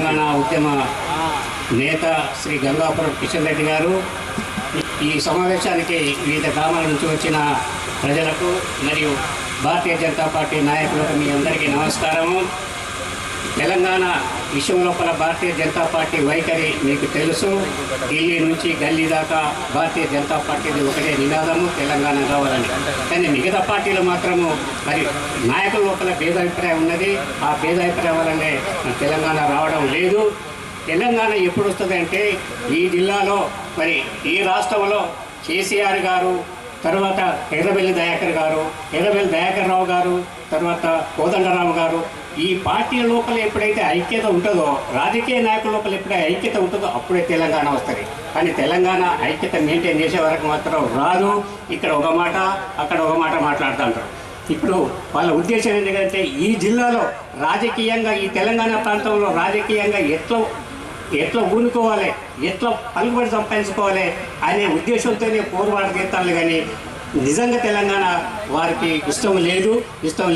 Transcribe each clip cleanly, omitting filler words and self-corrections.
తెలంగాణ ఉద్యమ నేత శ్రీ గంగాపురం కిషన్ రెడ్డి గారు ఈ సమావేశానికి వివిధ గ్రామాల నుంచి వచ్చిన ప్రజలకు మరియు భారతీయ జనతా పార్టీ నాయకులకు మీ అందరికీ నమస్కారము. తెలంగాణ విషయం లోపల భారతీయ జనతా పార్టీ వైఖరి మీకు తెలుసు. ఢిల్లీ నుంచి గల్లీ దాకా భారతీయ జనతా పార్టీది ఒకటే నినాదము, తెలంగాణ కావాలని. కానీ మిగతా పార్టీలు మాత్రము మరి నాయకుల లోపల భేదాభిప్రాయం ఉన్నది. ఆ భేదాభిప్రాయం వల్లనే తెలంగాణ రావడం లేదు. తెలంగాణ ఎప్పుడు వస్తుంది అంటే ఈ జిల్లాలో మరి ఈ రాష్ట్రంలో కేసీఆర్ గారు, తర్వాత ఎర్రబెల్లి దయాకర్ గారు, ఎర్రబెల్లి దయాకర్ రావు గారు, తర్వాత కోదండరావు గారు, ఈ పార్టీల లోపల ఎప్పుడైతే ఐక్యత ఉంటుందో, రాజకీయ నాయకుల లోపల ఎప్పుడైతే ఐక్యత ఉంటుందో అప్పుడే తెలంగాణ వస్తుంది. కానీ తెలంగాణ ఐక్యత మెయింటైన్ చేసే వరకు మాత్రం రాదు. ఇక్కడ ఒక మాట, అక్కడ ఒక మాట మాట్లాడుతుంటారు. ఇప్పుడు వాళ్ళ ఉద్దేశం ఏంటంటే ఈ జిల్లాలో రాజకీయంగా, ఈ తెలంగాణ ప్రాంతంలో రాజకీయంగా ఎట్లా ఊనుకోవాలి, ఎట్లా పలుకుబడి సంపాదించుకోవాలి అనే ఉద్దేశంతోనే పోరుబాటు తీర్థాలు. కానీ నిజంగా తెలంగాణ వారికి ఇష్టం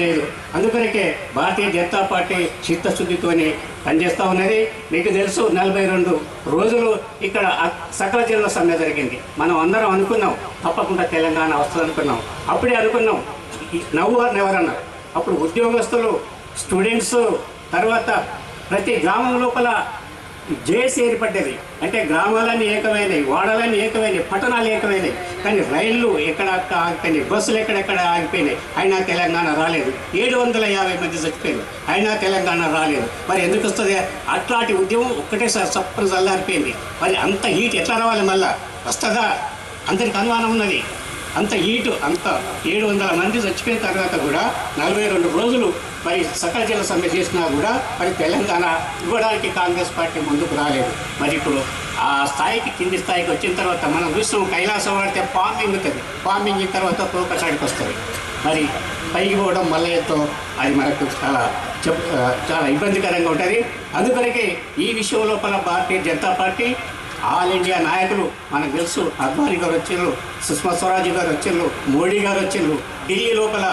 లేదు. అందుకనికే భారతీయ జనతా పార్టీ చిత్తశుద్ధితోనే పనిచేస్తూ ఉన్నది. మీకు తెలుసు, 42 రోజులు ఇక్కడ సకల జిల్లా సమ్మె జరిగింది. మనం అందరం అనుకున్నాం తప్పకుండా తెలంగాణ వస్తుంది అనుకున్నాం. అప్పుడే అనుకున్నాం నవ్వు నెవర్ అన్నారు. అప్పుడు ఉద్యోగస్తులు, స్టూడెంట్స్, తర్వాత ప్రతి గ్రామం లోపల జేఏసీ ఏర్పడ్డది. అంటే గ్రామాలన్నీ ఏకమైనవి, వాడలన్నీ ఏకమైనవి, పట్టణాలు ఏకమైనవి. కానీ రైళ్లు ఎక్కడ ఆగిపోయినాయి, బస్సులు ఎక్కడెక్కడ ఆగిపోయినాయి. అయినా తెలంగాణ రాలేదు. 750 మంది చచ్చిపోయారు, అయినా తెలంగాణ రాలేదు. మరి ఎందుకు వస్తుంది? అట్లాంటి ఉద్యమం ఒక్కటేసారి సప్పని చల్లారిపోయింది. మరి అంత హీట్ ఎట్లా రావాలి? మళ్ళా వస్తుందా? అందరికి అనుమానం ఉన్నది. అంత హీటు, అంత 700 మంది చచ్చిపోయిన తర్వాత కూడా 42 రోజులు మరి సకల జిల్లా సమ్మె చేసినా కూడా మరి తెలంగాణ ఇవ్వడానికి కాంగ్రెస్ పార్టీ ముందుకు రాలేదు. మరి ఇప్పుడు ఆ స్థాయికి, కింది స్థాయికి వచ్చిన తర్వాత మనం చూసినాం, కైలాసం వాడితే పాంబింగ్ ఉంటుంది, పాంబింగ్ తర్వాత తోకసాడికి వస్తుంది. మరి పైకి పోవడం మల్లయ్యతో అది మనకు చాలా ఇబ్బందికరంగా ఉంటుంది. అందుకనే ఈ విషయం లోపల Bharatiya Janata party all India నాయకులు, మనకు తెలుసు, అద్వానీ గారు వచ్చిండ్రు, సుష్మా స్వరాజ్ గారు వచ్చిండ్రు, మోడీ గారు వచ్చిండ్రు. ఢిల్లీ లోపల,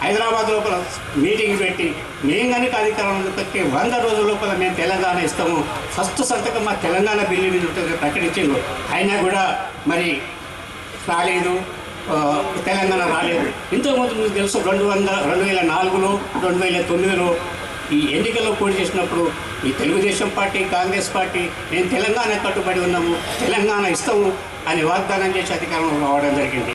హైదరాబాద్ లోపల మీటింగ్ పెట్టి మేము కనుక అధికారంలో పెట్టి 100 రోజుల లోపల మేము తెలంగాణ ఇస్తాము, ఫస్ట్ సంతకం మా తెలంగాణ బిల్లు మీద ఉంటుంది ప్రకటించిండ్రు. అయినా కూడా మరి రాలేదు, తెలంగాణ రాలేదు. ఇంతకుముందు మీకు తెలుసు, 2004లో 2009లో ఈ ఎన్నికల్లో పోటీ చేసినప్పుడు ఈ తెలుగుదేశం పార్టీ, కాంగ్రెస్ పార్టీ మేము తెలంగాణ కట్టుబడి ఉన్నాము, తెలంగాణ ఇస్తాము అని వాగ్దానం చేసి అధికారంలో రావడం జరిగింది.